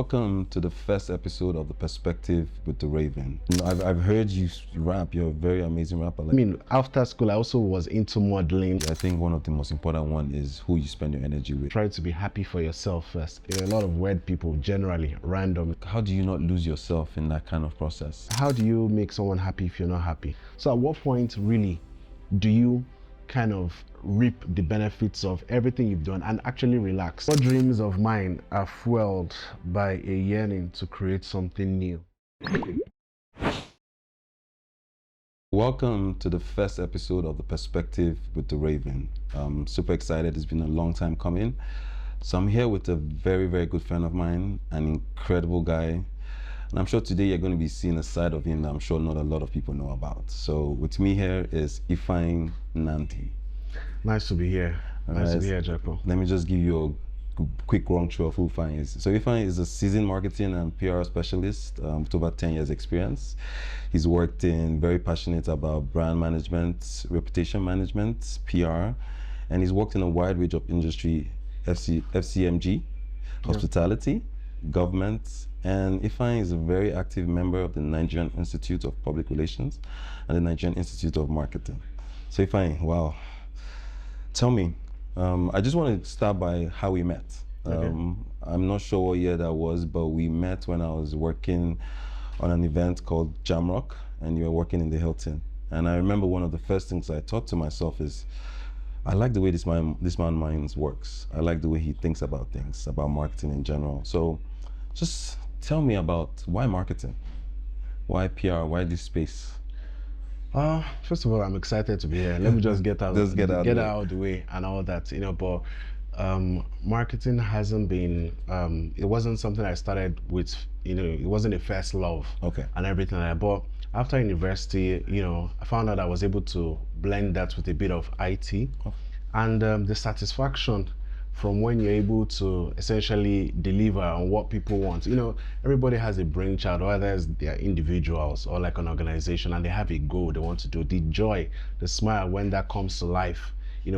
Welcome to the first episode of The Perspective with the Rayven. I've heard you rap. You're a very amazing rapper. I mean, after school, I also was into modeling. I think one of the most important one is who you spend your energy with. Try to be happy for yourself first. A lot of weird people, generally, random. How do you not lose yourself in that kind of process? How do you make someone happy if you're not happy? So at what point, really, do you kind of reap the benefits of everything you've done and actually relax? What dreams of mine are fueled by a yearning to create something new. Welcome to the first episode of The Perspective with the Rayven. I'm super excited. It's been a long time coming. So I'm here with a very, very good friend of mine, an incredible guy. And I'm sure today you're going to be seeing a side of him that I'm sure not a lot of people know about. So with me here is Ifeanyi Nnadi. Nice to be here. Nice to be here, Jakpo. Let me just give you a quick run through of who Ifeanyi is. So Ifeanyi is a seasoned marketing and PR specialist with over 10 years experience. He's worked in, very passionate about brand management, reputation management, PR, and he's worked in a wide range of industry, FCMG, hospitality, government, and Ifeanyi is a very active member of the Nigerian Institute of Public Relations and the Nigerian Institute of Marketing. So Ifeanyi, wow. Tell me, I just want to start by how we met. Okay. I'm not sure what year that was, but we met when I was working on an event called Jamrock, and you were working in the Hilton. And I remember one of the first things I thought to myself is, I like the way this man minds works. I like the way he thinks about things, about marketing in general. So just tell me about why marketing? Why PR? Why this space? First of all, I'm excited to be here. Let me just get out of the way and all that, but marketing hasn't been, it wasn't something I started with, it wasn't a first love. Okay. And everything like that. But after university, I found out I was able to blend that with a bit of IT. Oh. And the satisfaction from when you're able to essentially deliver on what people want. Everybody has a brainchild, whether they're individuals or like an organization, and they have a goal they want to do. The joy, the smile when that comes to life,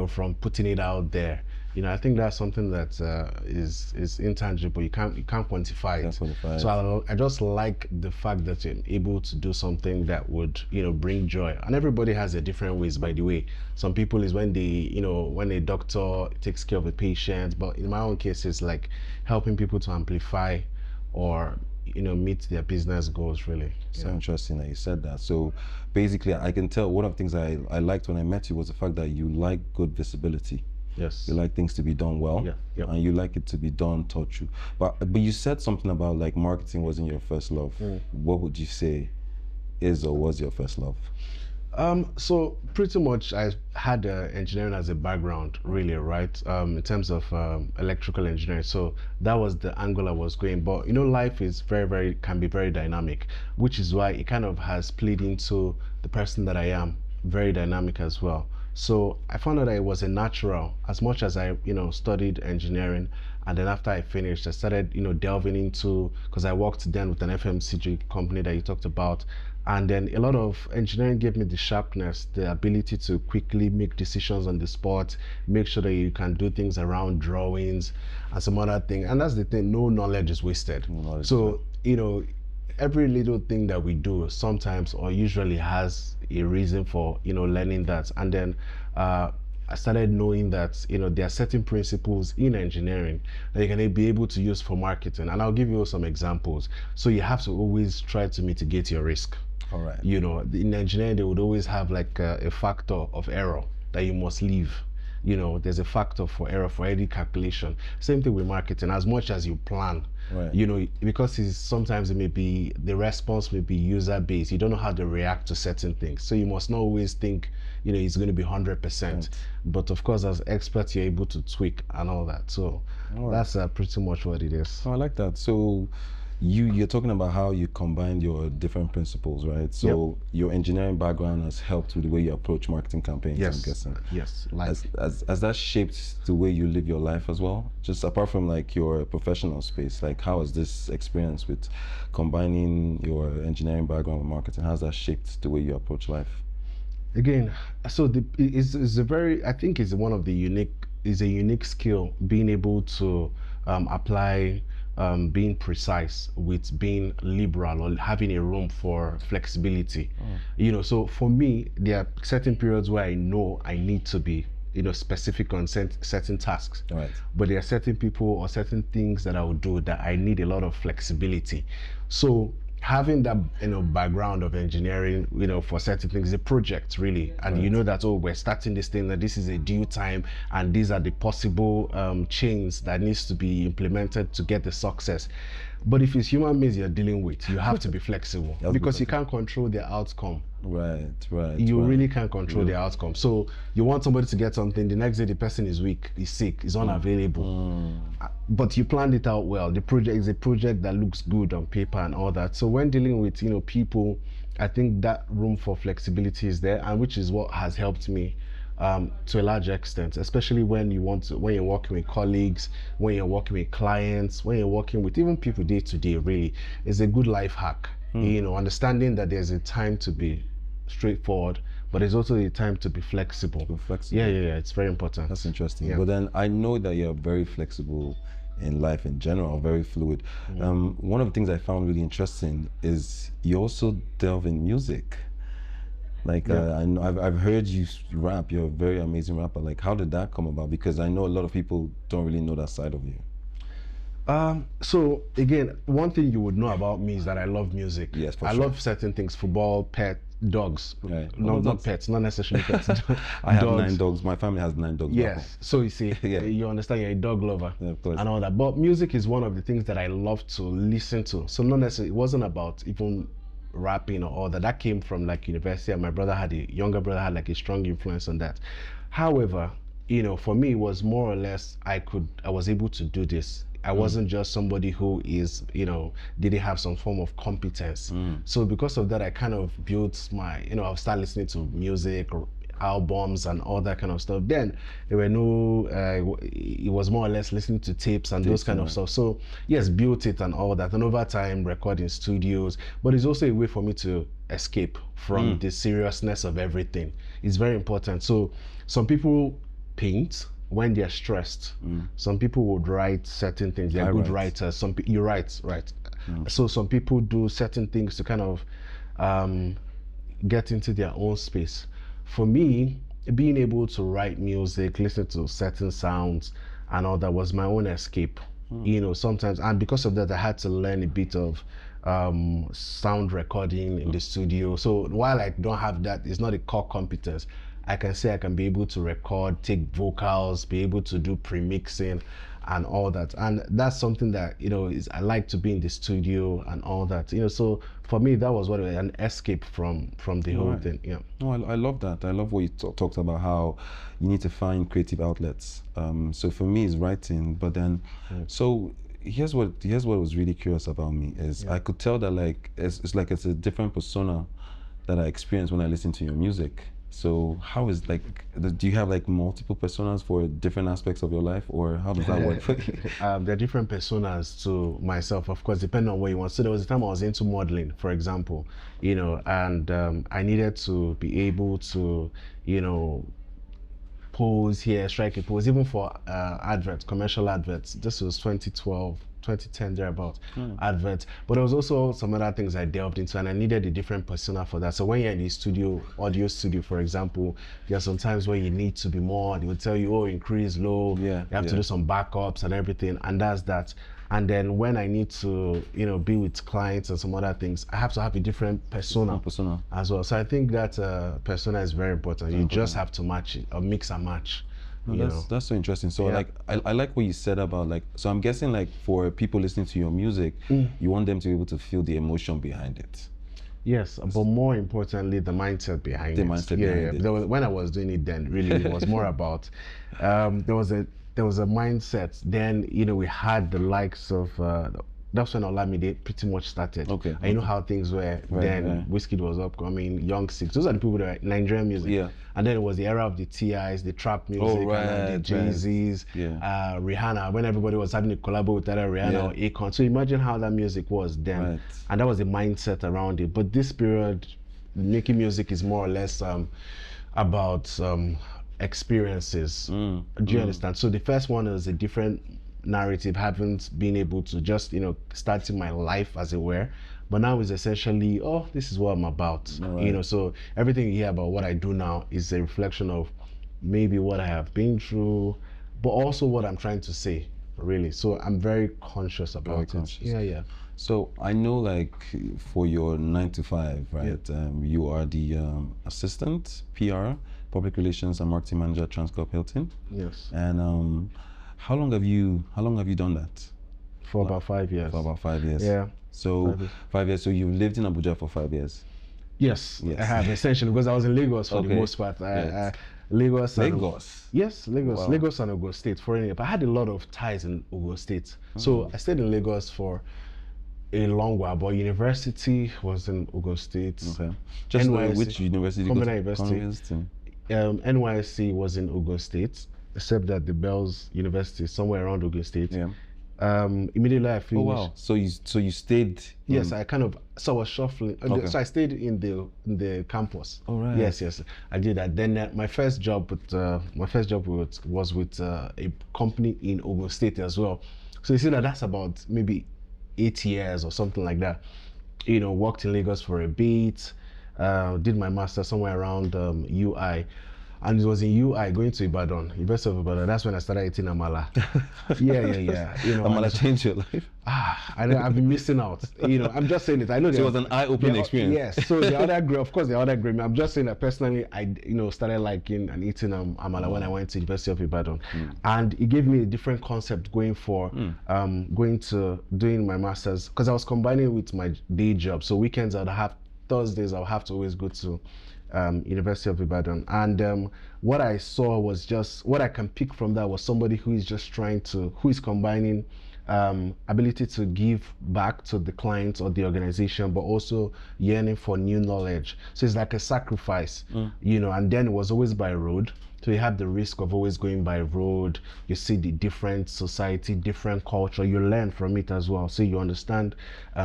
from putting it out there. I think that's something that is intangible. You can't quantify it. So I just like the fact that you're able to do something that would bring joy. And everybody has a different ways, by the way. Some people is when they when a doctor takes care of a patient, but in my own case it's like helping people to amplify or meet their business goals, really. So interesting that you said that. So basically I can tell one of the things I liked when I met you was the fact that you like good visibility. Yes. You like things to be done well, and you like it to be done taught you. But you said something about like marketing wasn't your first love. What would you say is or was your first love? So pretty much I had engineering as a background, really, right? In terms of electrical engineering. So that was the angle I was going. But life is can be very dynamic, which is why it kind of has played into the person that I am, very dynamic as well. So I found out that it was a natural, as much as I, studied engineering, and then after I finished, I started, delving into, because I worked then with an FMCG company that you talked about, and then a lot of engineering gave me the sharpness, the ability to quickly make decisions on the spot, make sure that you can do things around drawings and some other thing. And that's the thing, no knowledge is wasted. So, every little thing that we do sometimes or usually has a reason for learning that. And then I started knowing that there are certain principles in engineering that you're going to be able to use for marketing, and I'll give you some examples. So you have to always try to mitigate your risk. All right. In engineering they would always have like a factor of error that you must leave. There's a factor for error for any calculation. Same thing with marketing. As much as you plan, right, because sometimes it may be, the response may be user based. You don't know how they react to certain things. So you must not always think, it's going to be 100%. Right. But of course, as experts, you're able to tweak and all that. So that's pretty much what it is. Oh, I like that. So you're talking about how you combine your different principles, right? So your engineering background has helped with the way you approach marketing campaigns, yes. I'm guessing. Yes. Has that shaped the way you live your life as well? Just apart from like your professional space, like how has this experience with combining your engineering background with marketing, how's that shaped the way you approach life? Again, so it's a very, I think it's one of the unique, is a unique skill, being able to apply being precise with being liberal or having a room for flexibility. So for me, there are certain periods where I know I need to be specific on certain tasks. Right. But there are certain people or certain things that I will do that I need a lot of flexibility. So having that background of engineering for certain things, a project really, and Right. you know that, oh, we're starting this thing, that this is a due time, and these are the possible chains that needs to be implemented to get the success. But if it's human beings you're dealing with, you have to be flexible because you can't control the outcome. Right, right. You right. really can't control the outcome. So you want somebody to get something, the next day the person is weak, is sick, is unavailable. But you planned it out well. The project is a project that looks good on paper and all that. So when dealing with people, I think that room for flexibility is there, and which is what has helped me to a large extent, especially when when you're working with colleagues, when you're working with clients, when you're working with even people day to day. Really, it's a good life hack. Understanding that there's a time to be straightforward, but there's also a time to be flexible. Yeah, it's very important. That's interesting. Yeah. But then I know that you're very flexible in life in general, very fluid. One of the things I found really interesting is you also delve in music. Like I know I've heard you rap. You're a very amazing rapper. Like, how did that come about? Because I know a lot of people don't really know that side of you. So again, one thing you would know about me is that I love music. Yes, for I sure. love certain things: football, pet, dogs. Right. No, Oh, not dogs. pets, not necessarily pets. I have Dogs. 9 dogs. My family has 9 dogs. Yes. So you see, Yeah. you understand, you're a dog lover, Yeah, of course. and all that. But music is one of the things that I love to listen to. So not necessarily, it wasn't about even rapping or all that. That came from like university, and my younger brother had like a strong influence on that. However, for me, it was more or less I was able to do this. I wasn't just somebody who is, didn't have some form of competence. So because of that, I kind of built I'll start listening to music, albums and all that kind of stuff. Then there were no, it was more or less listening to tapes and those kind of stuff. So yes, built it and all that. And over time, recording studios, but it's also a way for me to escape from the seriousness of everything. It's very important. So some people paint when they're stressed. Some people would write certain things. They're good writers. You write, right? So some people do certain things to kind of get into their own space. For me, being able to write music, listen to certain sounds and all that was my own escape. Sometimes, and because of that, I had to learn a bit of sound recording in the studio. So while I don't have that, it's not a core competence. I can say I can be able to record, take vocals, be able to do pre-mixing and all that. And that's something that, I like to be in the studio and all that. So for me, that was an escape from the whole thing. Yeah. No, I love that. I love what you talked about, how you need to find creative outlets. So for me, it's writing, but then, so here's what was really curious about me is I could tell that like, it's like it's a different persona that I experience when I listen to your music. So how is like, do you have like multiple personas for different aspects of your life, or how does that work for you? There are different personas to myself, of course, depending on what you want. So there was a time I was into modeling, for example, and I needed to be able to, pose here, strike a pose, even for adverts, commercial adverts. This was 2012. 2010 thereabout adverts, but there was also some other things I delved into, and I needed a different persona for that. So when you're in the studio, audio studio, for example, there are some times where you need to be more. They will tell you, oh, increase low. You have to do some backups and everything, and that's that. And then when I need to, be with clients and some other things, I have to have a different persona as well. So I think that persona is very important. You just have to match it, or mix and match. No, that's so interesting. So like I like what you said about like, so I'm guessing like for people listening to your music, you want them to be able to feel the emotion behind it. Yes, but more importantly, the mindset behind it. When I was doing it then, really, it was more about there was a mindset. Then we had the likes of that's when Olamide pretty much started. Okay. And you know how things were then. Wizkid was upcoming, Young Six. Those are the people that were Nigerian music. Yeah. And then it was the era of the TIs, the trap music, and the Jay-Z's, Rihanna. When everybody was having a collabo with either Rihanna or Akon. So imagine how that music was then, and that was the mindset around it. But this period, making music is more or less experiences. Do you understand? So the first one is a different narrative, haven't been able to just, starting my life as it were. But now it's essentially, oh, this is what I'm about. Right. So everything you hear about what I do now is a reflection of maybe what I have been through, but also what I'm trying to say, really. So I'm very conscious about Very it. conscious. Yeah. So I know, like, for your 9 to 5, right? You are the assistant PR, public relations and marketing manager at Transcorp Hilton. Yes. And how long have you done that? For about 5 years. For about 5 years. Yeah. So 5 years. 5 years. So you've lived in Abuja for 5 years. Yes, I have, essentially, because I was in Lagos for the most part. Lagos. Yes, Lagos. Wow. Lagos and Ogun State. But I had a lot of ties in Ogun State. So I stayed in Lagos for a long while, but university was in Ogun State. Okay. Just NYSC, which university? University. NYSC was in Ogun State, except that the Bells University is somewhere around Ogun State. Yeah. Immediately I finished. Oh wow! So you stayed? Yes, I was shuffling. Okay. So I stayed in the campus. Oh right. Yes, I did that. Then my first job was with a company in Ogun State as well. So you see that's about maybe 8 years or something like that. Worked in Lagos for a bit. Did my master somewhere around UI. And it was in UI going to Ibadan, University of Ibadan. That's when I started eating amala. Yeah. Amala changed your life? I've been missing out. I'm just saying it. I know so it was an eye-opening experience. Yes. So the other great. I'm just saying that personally, I started liking and eating amala when I went to University of Ibadan, and it gave me a different concept going to doing my masters, because I was combining it with my day job. So weekends Thursdays I'll have to always go to University of Ibadan, and what I saw was just what I can pick from that was somebody who is combining ability to give back to the clients or the organization, but also yearning for new knowledge. So it's like a sacrifice, and then it was always by road. So you have the risk of always going by road. You see the different society, different culture. You learn from it as well. So you understand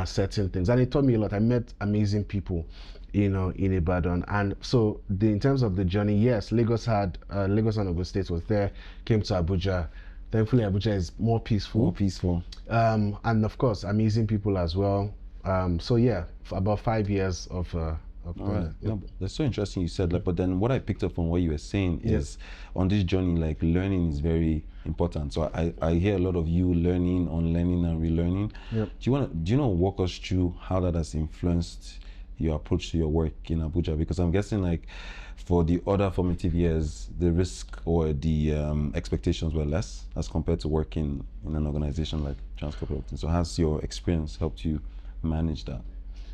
certain things. And it taught me a lot. I met amazing people, in Ibadan. And so in terms of the journey, yes, Lagos and Ogun State was there, came to Abuja. Thankfully, Abuja is more peaceful. And of course, amazing people as well. So yeah, for about 5 years of all right. No, that's so interesting you said that. But then what I picked up from what you were saying is on this journey, like, learning is very important. So I hear a lot of you learning, unlearning, and relearning. Yep. Do you walk us through how that has influenced your approach to your work in Abuja? Because I'm guessing, like, for the other formative years, the risk or the expectations were less as compared to working in an organization like Transcorp Hilton. So has your experience helped you manage that?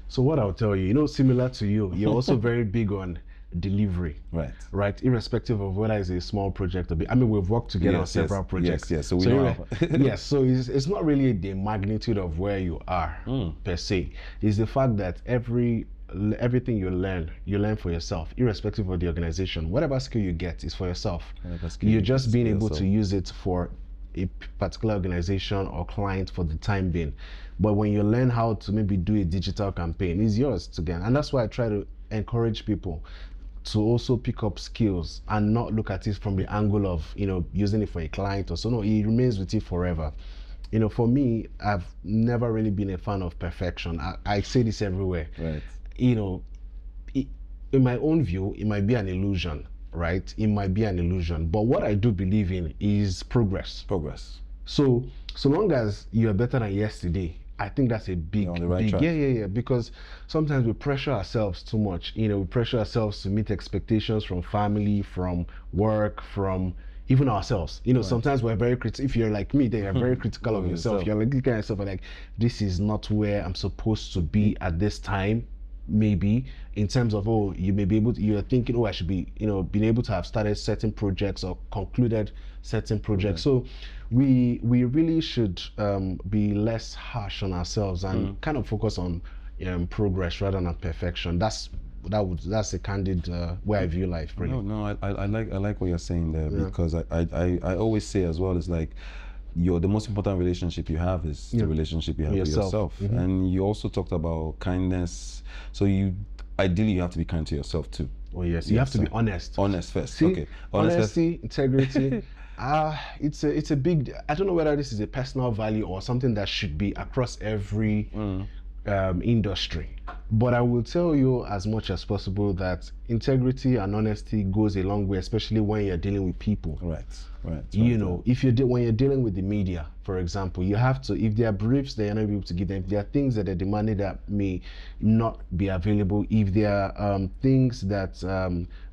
So what I'll tell you, similar to you, you're also very big on delivery. Right. Irrespective of whether it's a small project or big. I mean, we've worked together on several projects. Yes. So we know. Yes. So it's not really the magnitude of where you are per se. It's the fact that everything you learn for yourself, irrespective of the organization. Whatever skill you get is for yourself. You're just being able to use it for a particular organization or client for the time being. But when you learn how to maybe do a digital campaign, it's yours to get. And that's why I try to encourage people to also pick up skills and not look at it from the angle of using it for a client or so. No, it remains with you forever. For me, I've never really been a fan of perfection. I say this everywhere. Right. In my own view, it might be an illusion, right? It might be an illusion. But what I do believe in is progress. So long as you're better than yesterday, I think that's a big, on the right track. Yeah. Because sometimes we pressure ourselves too much. We pressure ourselves to meet expectations from family, from work, from even ourselves. Sometimes we're very critical. If you're like me, then you're very critical of yourself. You're like looking at yourself and like, this is not where I'm supposed to be at this time. Maybe in terms of you're thinking, I should be being able to have started certain projects or concluded certain projects. So we really should be less harsh on ourselves and kind of focus on progress rather than perfection. That's a candid way I view life. Really. No, I like what you're saying there, because I always say as well, is like, the most important relationship you have is the relationship you have with yourself. And you also talked about kindness. So ideally you have to be kind to yourself too. Oh yes, you have to be honest. Honest first. See, okay. Honesty, integrity. It's a big. I don't know whether this is a personal value or something that should be across every industry. But I will tell you as much as possible that integrity and honesty goes a long way, especially when you're dealing with people. Right. You know, if when you're dealing with the media, for example, you have to, if there are briefs that you're not able to give them, if there are things that are demanded that may not be available, if there are things that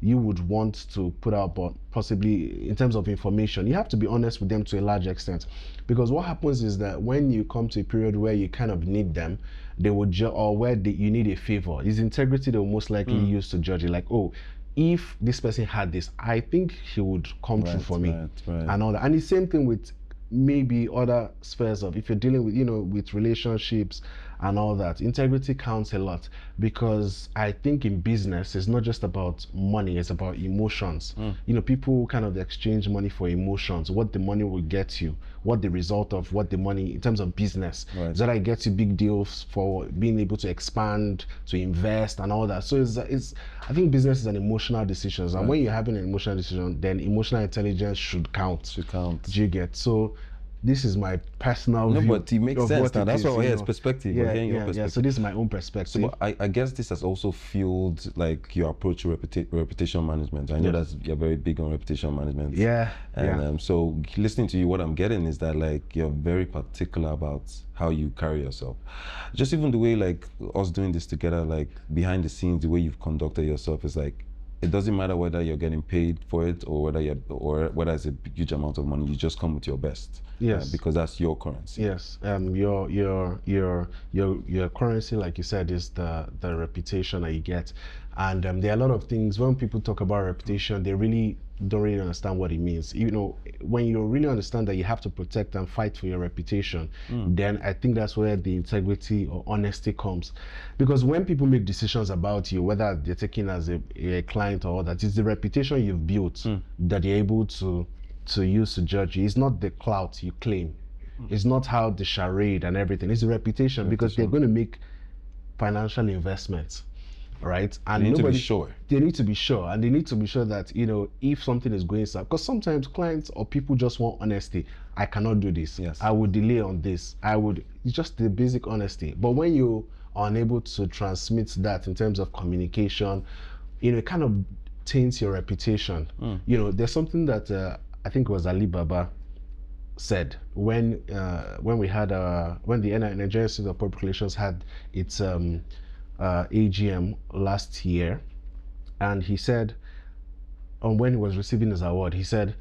you would want to put out, but possibly in terms of information, you have to be honest with them to a large extent. Because what happens is that when you come to a period where you kind of need them, they would or where you need a favor, is integrity they will most likely use to judge it. Like, oh, if this person had this, I think he would come through for me, and all that. And the same thing with maybe other spheres of, if you're dealing with, you know, with relationships and all that, integrity counts a lot, because I think in business it's not just about money, it's about emotions. You know, people kind of exchange money for emotions, what the money will get you, what the result of what the money in terms of business, so that it gets you big deals for being able to expand, to invest and all that. So it's I think business is an emotional decision, and when you're having an emotional decision, then emotional intelligence should count. Do you get? So this is my personal view. No, but it makes sense now. That's why we're here, it's perspective. Yeah, we're hearing your perspective. Yeah, so this is my own perspective. So, but I guess this has also fueled like your approach to reputation management. I know that you're very big on reputation management. And so listening to you, what I'm getting is that like you're very particular about how you carry yourself. Just even the way like us doing this together, like behind the scenes, the way you've conducted yourself is like, it doesn't matter whether you're getting paid for it or whether it's a huge amount of money. You just come with your best. Yes. Because that's your currency. Yes. Your currency, like you said, is the reputation that you get. And there are a lot of things when people talk about reputation, they really don't really understand what it means. You know, when you really understand that you have to protect and fight for your reputation, then I think that's where the integrity or honesty comes. Because when people make decisions about you, whether they're taking as a client or that, it's the reputation you've built that you're able to use to judge you. It's not the clout you claim. It's not how the charade and everything. It's the reputation, because they're going to make financial investments. Right, and they need to be sure. They need to be sure, and they need to be sure that, you know, if something is going south, because sometimes clients or people just want honesty. I cannot do this. Yes. I would delay on this. It's just the basic honesty. But when you are unable to transmit that in terms of communication, you know, it kind of taints your reputation. You know, there's something that I think it was Alibaba said when we had when the Nigerian Institute of Public Relations had its AGM last year, and he said, when he was receiving his award, he said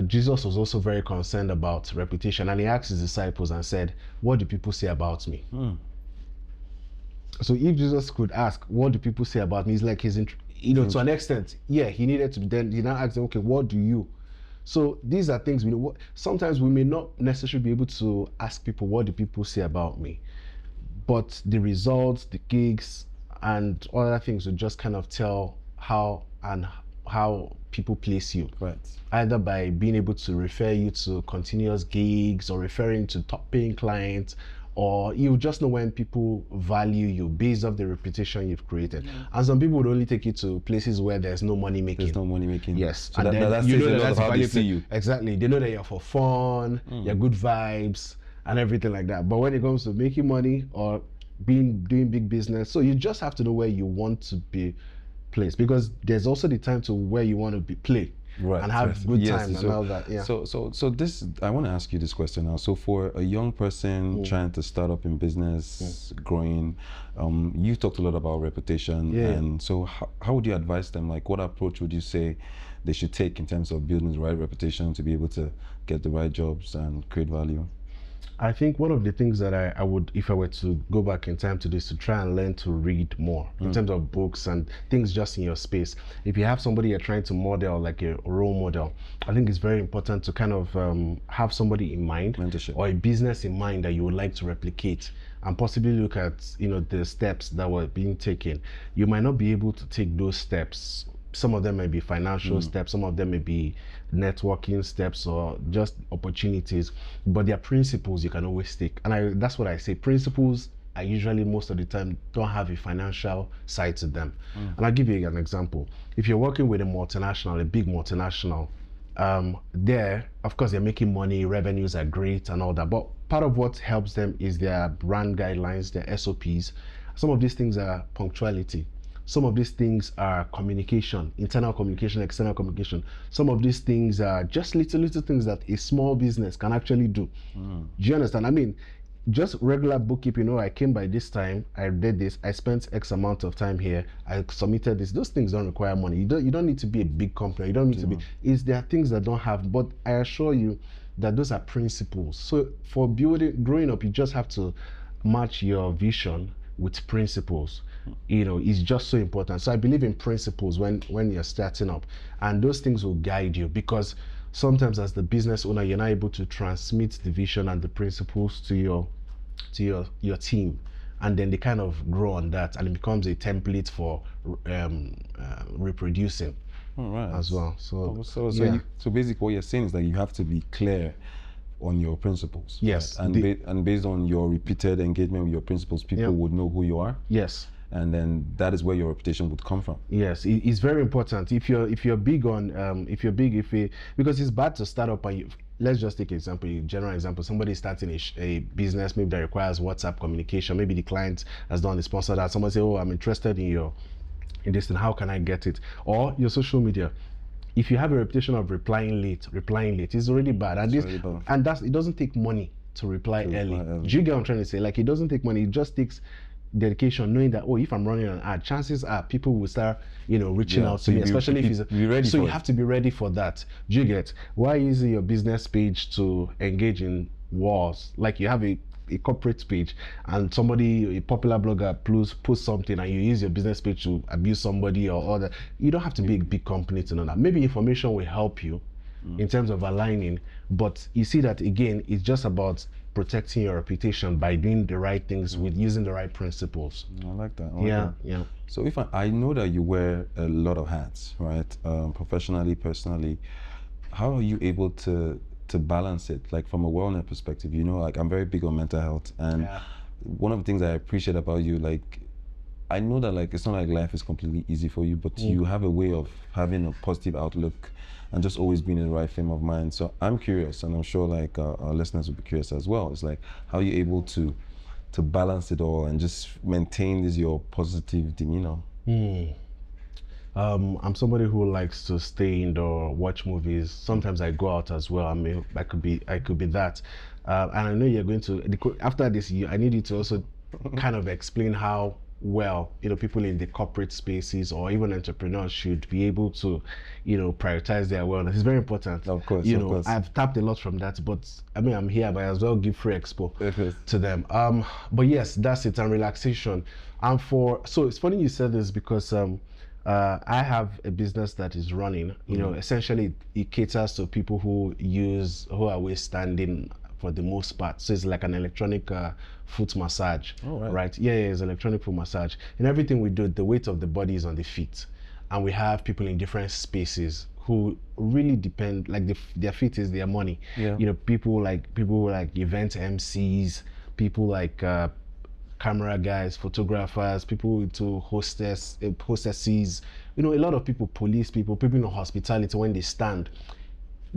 Jesus was also very concerned about reputation, and he asked his disciples and said, what do people say about me? So if Jesus could ask, what do people say about me, it's like his, you know, to an extent, yeah, he needed to, then he now asked them, okay, what do you? So these are things sometimes we may not necessarily be able to ask people, what do people say about me? But the results, the gigs, and other things will just kind of tell how people place you. Right. Either by being able to refer you to continuous gigs, or referring to top paying clients, or you just know when people value you based off the reputation you've created. And some people would only take you to places where there's no money making. There's no money making. Yes. So and then you know that's how they see you. Exactly. They know that you're for fun, you're good vibes, and everything like that. But when it comes to making money or doing big business, so you just have to know where you want to be placed, because there's also the time to where you want to be play and have good time and all that. Yeah. So this, I want to ask you this question now. So for a young person trying to start up in business, growing, you talked a lot about reputation, and so how would you advise them? Like, what approach would you say they should take in terms of building the right reputation to be able to get the right jobs and create value? I think one of the things that I would, if I were to go back in time to this, to try and learn to read more in terms of books and things just in your space. If you have somebody you're trying to model, like a role model, I think it's very important to kind of have somebody in mind, mentorship, or a business in mind that you would like to replicate, and possibly look at, you know, the steps that were being taken. You might not be able to take those steps. Some of them may be financial steps, some of them may be networking steps, or just opportunities, but there are principles you can always take. And that's what I say. Principles are usually, most of the time, don't have a financial side to them. And I'll give you an example. If you're working with a multinational, a big multinational, there, of course, they're making money, revenues are great and all that. But part of what helps them is their brand guidelines, their SOPs. Some of these things are punctuality. Some of these things are communication, internal communication, external communication. Some of these things are just little things that a small business can actually do. Do you understand? I mean, just regular bookkeeping. I came by this time, I did this, I spent X amount of time here, I submitted this. Those things don't require money. You don't need to be a big company. You don't need to be. There are things that don't have, but I assure you that those are principles. So for growing up, you just have to match your vision with principles. It's just so important. So I believe in principles when you're starting up, and those things will guide you, because sometimes as the business owner, you're not able to transmit the vision and the principles to your team, and then they kind of grow on that, and it becomes a template for reproducing. All right. As well. So so basically what you're saying is that you have to be clear on your principles. Yes. Right? And based on your repeated engagement with your principles, people would know who you are. Yes. And then that is where your reputation would come from. Yes, it's very important. If you're big on because it's bad to start up and let's just take an example, a general example. Somebody starting a business maybe that requires WhatsApp communication. Maybe the client has done the sponsor that. Someone say, "Oh, I'm interested in this thing. How can I get it?" Or your social media. If you have a reputation of replying late, it's already bad. And it doesn't take money to reply early. Do you get what I'm trying to say? Like, it doesn't take money. It just takes dedication, knowing that, if I'm running an ad, chances are people will start reaching out to me, especially if it's ready. So you have to be ready for that. Do you get why using your business page to engage in wars? Like, you have a corporate page and somebody, a popular blogger, posts something, and you use your business page to abuse somebody or other. You don't have to be a big company to know that. Maybe information will help you in terms of aligning, but you see that again, it's just about protecting your reputation by doing the right things with using the right principles. I like that. Yeah. So if I know that you wear a lot of hats, right? Professionally, personally, how are you able to balance it? Like, from a wellness perspective, like, I'm very big on mental health, and one of the things I appreciate about you, like, I know that, like, it's not like life is completely easy for you, but you have a way of having a positive outlook and just always being in the right frame of mind. So I'm curious, and I'm sure like our listeners will be curious as well. It's like, how are you able to balance it all and just maintain your positive demeanor? I'm somebody who likes to stay indoor, watch movies. Sometimes I go out as well. I mean, I could be that. And I know you're going to, after this, I need you to also kind of explain how well people in the corporate spaces or even entrepreneurs should be able to prioritize their wellness. It's very important. Of course. I've tapped a lot from that, but I mean, I'm here, I might as well give free expo to them. But yes, that's it. And relaxation. So it's funny you said this, because I have a business that is running. Essentially it caters to people who are waist standing for the most part. So it's like an electronic foot massage. Oh, right? Yeah, it's electronic foot massage. And everything we do, the weight of the body is on the feet. And we have people in different spaces who really depend, like their feet is their money. Yeah. People like event MCs, people like camera guys, photographers, people into hostesses, a lot of people, police people in hospitality, when they stand.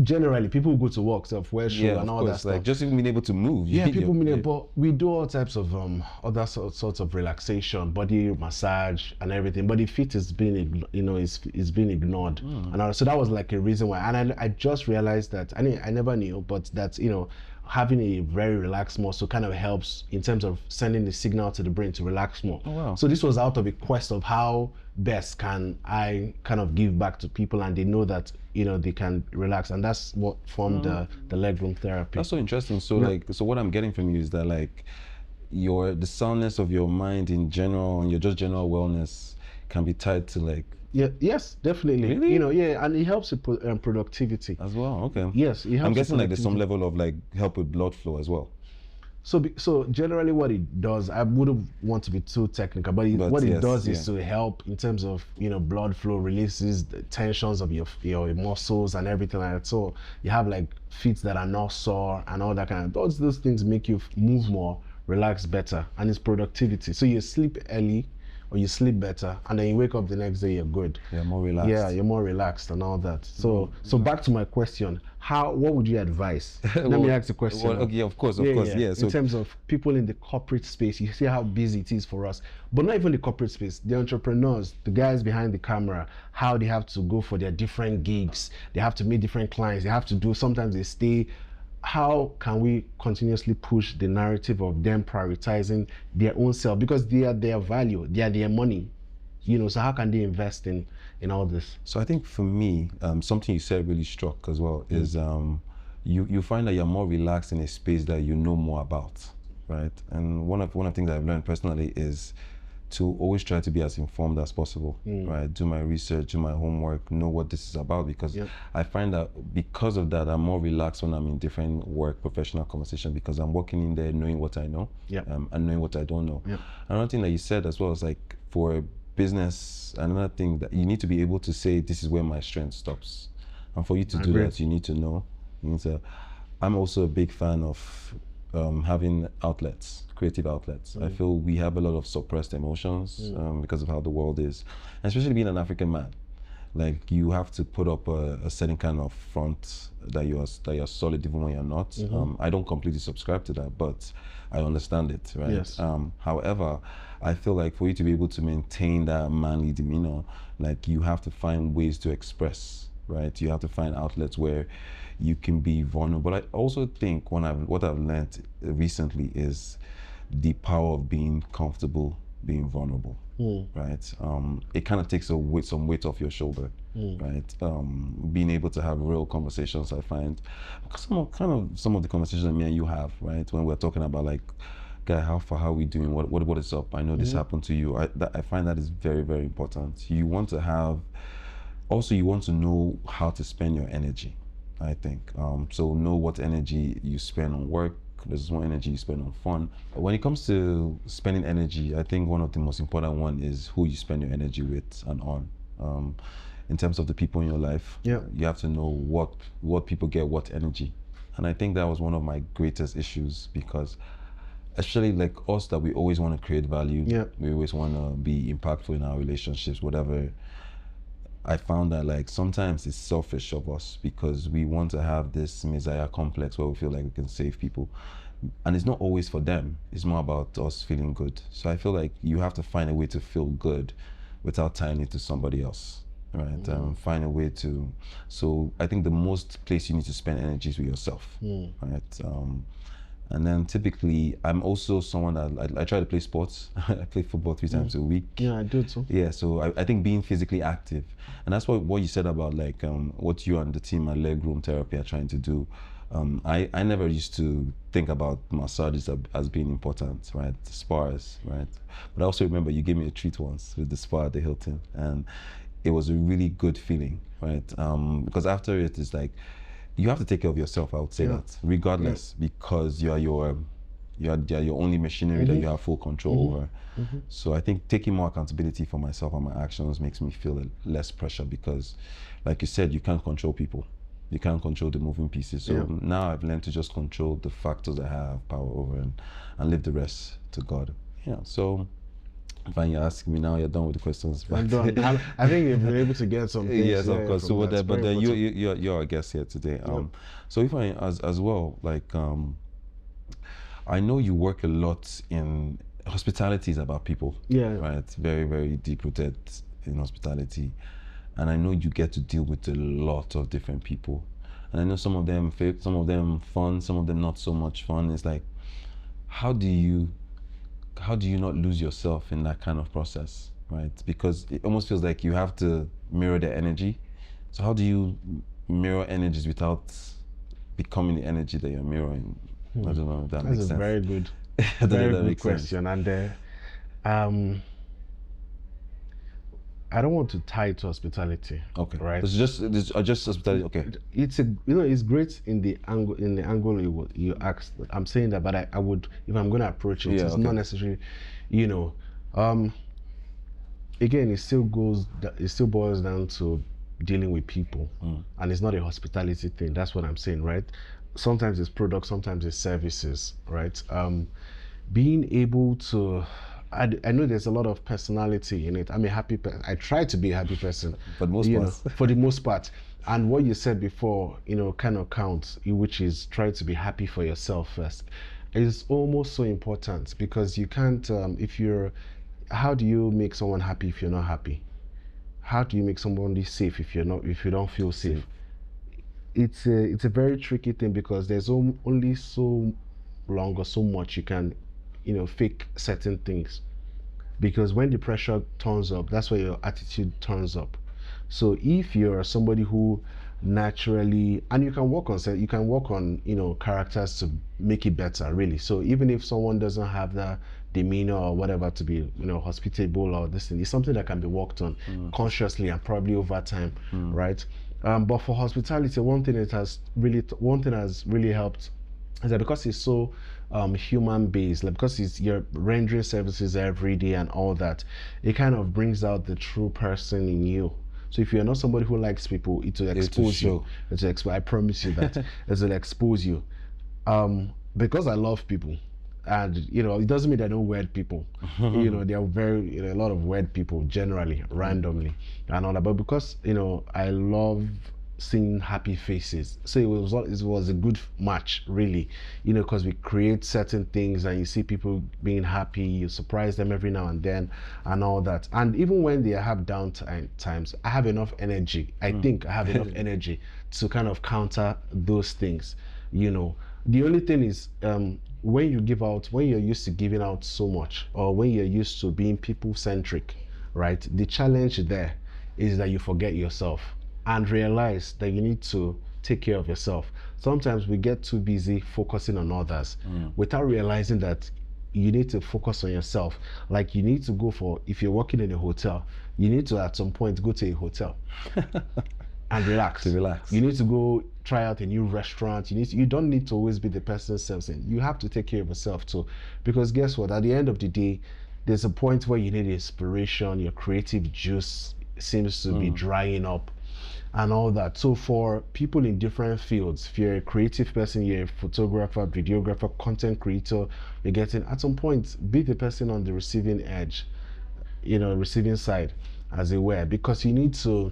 Generally, people go to work, wear shoes and all that stuff. Like, just even being able to move. People but we do all types of other sorts of relaxation, body massage and everything. But the feet is being is being ignored, and so that was like a reason why. And I just realized that I never knew, but that having a very relaxed muscle kind of helps in terms of sending the signal to the brain to relax more. Oh, wow. So this was out of a quest of how best can I kind of give back to people, and they know that they can relax, and that's what formed the legroom therapy. That's so interesting. So so what I'm getting from you is that, like, the soundness of your mind in general and your just general wellness can be tied to, like, yes, definitely. Really? And it helps with productivity as well. Okay. Yes, it helps. I'm guessing like there's some level of like help with blood flow as well. So generally what it does, I wouldn't want to be too technical, but what it does is to help in terms of blood flow, releases the tensions of your muscles and everything like that. So you have like feet that are not sore and all that kind of, all those things make you move more, relax better, and it's productivity. So you sleep early, or you sleep better, and then you wake up the next day, you're good. Yeah, more relaxed. Yeah, you're more relaxed and all that. So back to my question, what would you advise? Let me ask the question. Well, okay, of course, Yeah. So In terms of people in the corporate space, you see how busy it is for us, but not even the corporate space, the entrepreneurs, the guys behind the camera, how they have to go for their different gigs, they have to meet different clients, they have to do, sometimes they stay. How can we continuously push the narrative of them prioritizing their own self, because they are their value, they are their money, so how can they invest in all this? So I think for me, something you said really struck as well is you find that you're more relaxed in a space that you know more about, right? And one of the things I've learned personally is to always try to be as informed as possible, right? Do my research, do my homework, know what this is about, because I find that because of that, I'm more relaxed when I'm in different work, professional conversation, because I'm working in there knowing what I know and knowing what I don't know. Another thing that you said as well is like for business, another thing that you need to be able to say, this is where my strength stops. And for you to do that, you need to know. I'm also a big fan of having outlets, creative outlets. I feel we have a lot of suppressed emotions because of how the world is, and especially being an African man. Like you have to put up a certain kind of front that you're solid even when you're not. I don't completely subscribe to that, but I understand it, right? Yes. However, I feel like for you to be able to maintain that manly demeanor, like you have to find ways to express, right? You have to find outlets where you can be vulnerable. But I also think what I've learned recently is the power of being comfortable being vulnerable, right? It kind of takes some weight off your shoulder, right? Being able to have real conversations, I find, because some of the conversations that me and you have, right, when we're talking about like, guy, how are we doing? What is up? I know this happened to you. I find that is very, very important. You want to know how to spend your energy, I think. So know what energy you spend on work. There's more energy you spend on fun. When it comes to spending energy, I think one of the most important one is who you spend your energy with and on. In terms of the people in your life, you have to know what people get what energy. And I think that was one of my greatest issues, because especially like us, that we always want to create value. We always want to be impactful in our relationships, whatever. I found that like sometimes it's selfish of us because we want to have this messiah complex where we feel like we can save people, and it's not always for them. It's more about us feeling good. So I feel like you have to find a way to feel good without tying it to somebody else, right? Find a way to. So I think the most place you need to spend energy is with yourself, right? And then typically, I'm also someone that I try to play sports. I play football 3 times a week. Yeah, I do too. Yeah, so I think being physically active, and that's what you said about like what you and the team at Leg Room Therapy are trying to do. I never used to think about massages as being important, right? Spas, right? But I also remember you gave me a treat once with the spa at the Hilton, and it was a really good feeling, right? Because after it, it's like, you have to take care of yourself, I would say that, regardless, because you are your only machinery that you have full control over. So I think taking more accountability for myself and my actions makes me feel less pressure, because like you said, you can't control people. You can't control the moving pieces. So now I've learned to just control the factors I have power over and leave the rest to God. Yeah, so fine, you're asking me now, you're done with the questions. I'm done. I think you've been able to get some things. Yes, of course. So, but you're our guest here today. Yeah. So if I, as well, like, I know you work a lot in hospitality, is about people. Yeah. Right. Very, very deep rooted in hospitality, and I know you get to deal with a lot of different people, and I know some of them fun, some of them not so much fun. It's like, how do you not lose yourself in that kind of process, right? Because it almost feels like you have to mirror their energy. So how do you mirror energies without becoming the energy that you're mirroring? I don't know if that makes sense. That's a very good, question. Sense. And I don't want to tie it to hospitality. Okay. Right. It's just hospitality. Okay. It's great in the angle you asked. I'm saying that, but I would, if I'm going to approach it, it's not necessarily, again, it still boils down to dealing with people, and it's not a hospitality thing. That's what I'm saying, right? Sometimes it's products, sometimes it's services, right? Being able to I know there's a lot of personality in it. I'm a happy person. I try to be a happy person, But most you know, parts. for the most part. And what you said before, kind of counts, which is try to be happy for yourself first, is almost so important because you can't, if you're, how do you make someone happy if you're not happy? How do you make somebody safe if if you don't feel safe? It's a very tricky thing because there's only so long or so much you can, fake certain things. Because when the pressure turns up, that's where your attitude turns up. So if you're somebody who naturally, and you can work on characters to make it better, really. So even if someone doesn't have the demeanor or whatever to be hospitable or this thing, it's something that can be worked on consciously and probably over time, right? But for hospitality, one thing has really helped is that because it's so human based, like because you're rendering services every day and all that, it kind of brings out the true person in you. So if you're not somebody who likes people, it will expose you. I promise you that. It will expose you. Because I love people, and it doesn't mean I don't weird people. There are a lot of weird people generally, randomly, and all that. But because I love seeing happy faces, so it was a good match, really. Because we create certain things, and you see people being happy, you surprise them every now and then, and all that. And even when they have down times, I have enough energy. I think I have enough energy to kind of counter those things. The only thing is, when you're used to giving out so much, or when you're used to being people centric, right? The challenge there is that you forget yourself and realize that you need to take care of yourself. Sometimes we get too busy focusing on others without realizing that you need to focus on yourself. Like you need to if you're working in a hotel, you need to at some point go to a hotel and relax. To relax. You need to go try out a new restaurant. You don't need to always be the person serving. You have to take care of yourself too, because guess what? At the end of the day, there's a point where you need inspiration. Your creative juice seems to be drying up, and all that. So for people in different fields, if you're a creative person, you're a photographer, videographer, content creator, you're getting at some point be the person on the receiving edge, receiving side, as it were, because you need to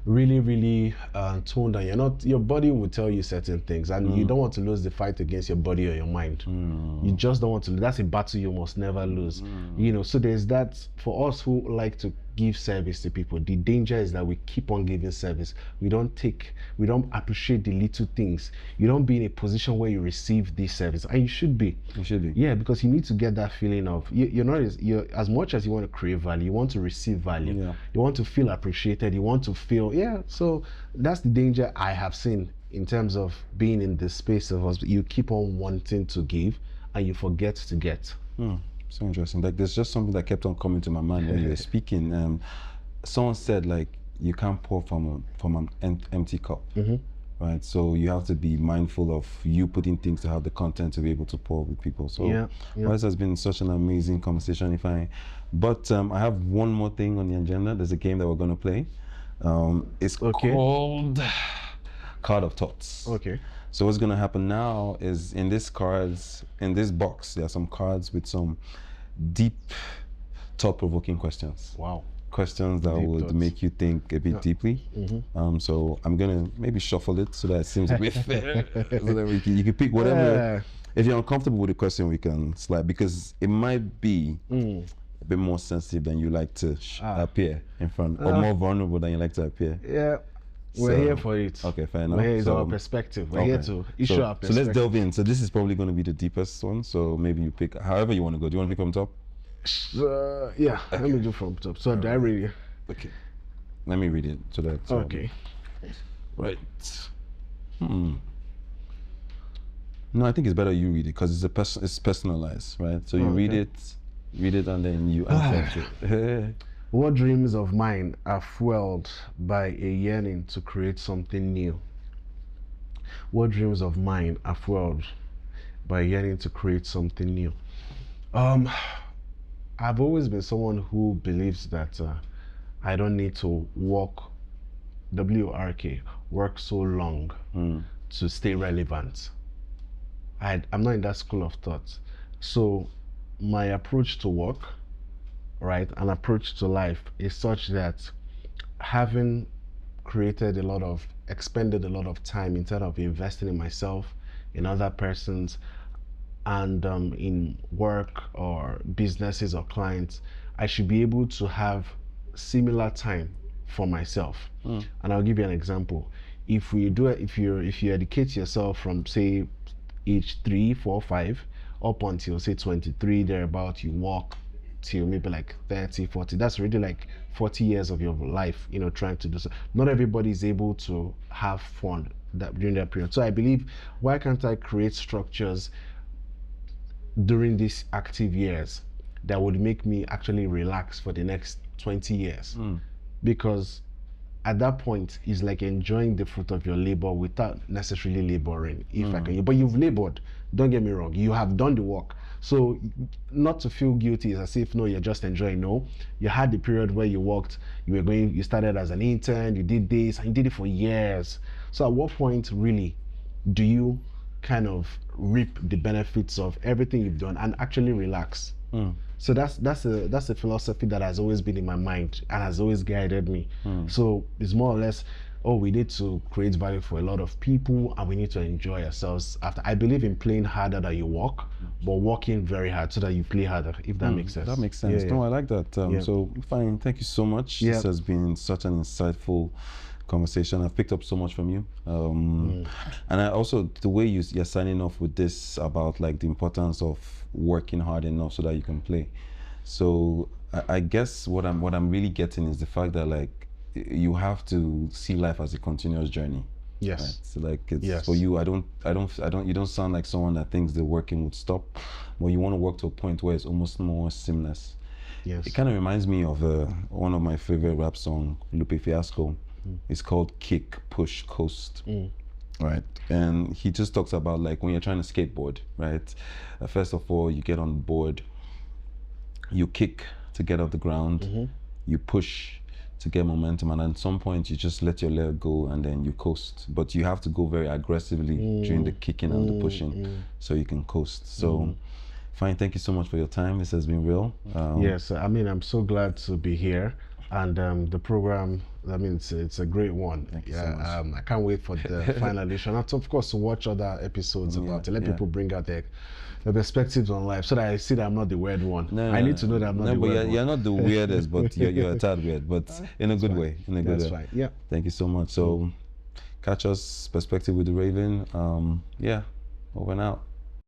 really tone down. Your body will tell you certain things, and you don't want to lose the fight against your body or your mind. You just don't want to. That's a battle you must never lose. So there's that. For us who like to give service to people, the danger is that we keep on giving service. We don't appreciate the little things. You don't be in a position where you receive this service, and you should be. Yeah, because you need to get that feeling of you're as much as you want to create value, you want to receive value. You want to feel appreciated. You want to feel So that's the danger I have seen in terms of being in the space of us. You keep on wanting to give, and you forget to get. So interesting. Like there's just something that kept on coming to my mind when you were speaking. Someone said like you can't pour from an empty cup, right? So you have to be mindful of you putting things to have the content to be able to pour with people. So this has been such an amazing conversation, but I have one more thing on the agenda. There's a game that we're going to play. It's called Card of Thoughts. Okay. So what's going to happen now is in this box, there are some cards with some deep, thought-provoking questions. Wow. Questions that would make you think a bit deeply. So I'm going to maybe shuffle it so that it seems a bit fair. So that you can pick whatever. If you're uncomfortable with the question, we can slide, because it might be a bit more sensitive than you like to appear in front, or more vulnerable than you like to appear. Yeah. We're here for it. Okay, fair enough. We're here is our perspective. We're here to issue our perspective. So let's delve in. So this is probably going to be the deepest one. So maybe you pick however you want to go. Do you want to pick from top? Let me do from top. So do I read it? Okay. Let me read it so that. Okay. Right. No, I think it's better you read it because it's personalized, right? So you read it, and then you answer it. What dreams of mine are fueled by a yearning to create something new? What dreams of mine are fueled by a yearning to create something new? I've always been someone who believes that I don't need to work so long to stay relevant. I'm not in that school of thought. So my approach to work, right, and approach to life is such that having expended a lot of time instead of investing in myself, in other persons, and in work or businesses or clients, I should be able to have similar time for myself. And I'll give you an example. If we do it, if you educate yourself from say age 3, 4, 5 up until say 23 thereabout, you walk till maybe like 30, 40, that's already like 40 years of your life, trying to do so. Not everybody is able to have fun during that period. So I believe, why can't I create structures during these active years that would make me actually relax for the next 20 years? Because at that point it's like enjoying the fruit of your labor without necessarily laboring, if I can. But you've labored, don't get me wrong, you have done the work. So not to feel guilty is as if no, you're just enjoying. No, you had the period where you worked, you started as an intern, you did this and you did it for years. So at what point really do you kind of reap the benefits of everything you've done and actually relax? So that's a philosophy that has always been in my mind and has always guided me. So it's more or less, oh, we need to create value for a lot of people and we need to enjoy ourselves after. I believe in playing harder than you work, but working very hard so that you play harder, if that makes sense. That makes sense. No, I like that. So fine, thank you so much. This has been such an insightful conversation. I've picked up so much from you, and I also, the way you're signing off with this about like the importance of working hard enough so that you can play. So I guess what I'm really getting is the fact that like you have to see life as a continuous journey. Yes. Right? So like it's for you. You don't sound like someone that thinks the working would stop, but you want to work to a point where it's almost more seamless. Yes. It kind of reminds me of one of my favorite rap song, Lupe Fiasco. It's called Kick, Push, Coast. Right, and he just talks about like when you're trying to skateboard, right? First of all, you get on board, you kick to get off the ground, you push to get momentum, and at some point you just let your leg go and then you coast. But you have to go very aggressively during the kicking and the pushing so you can coast. So fine, thank you so much for your time. This has been real. Yes, I mean, I'm so glad to be here. And the program, I mean, it's a great one. Thank you so much. I can't wait for the final edition. And of course, to watch other episodes about it. Let people bring out their perspectives on life so that I see that I'm not the weird one. I need to know that I'm not the weird one. You're not the weirdest, but you're a tad weird, but in a good way. In a good way. That's right. Yeah. Thank you so much. So catch us, Perspective with the Rayven. Over and out.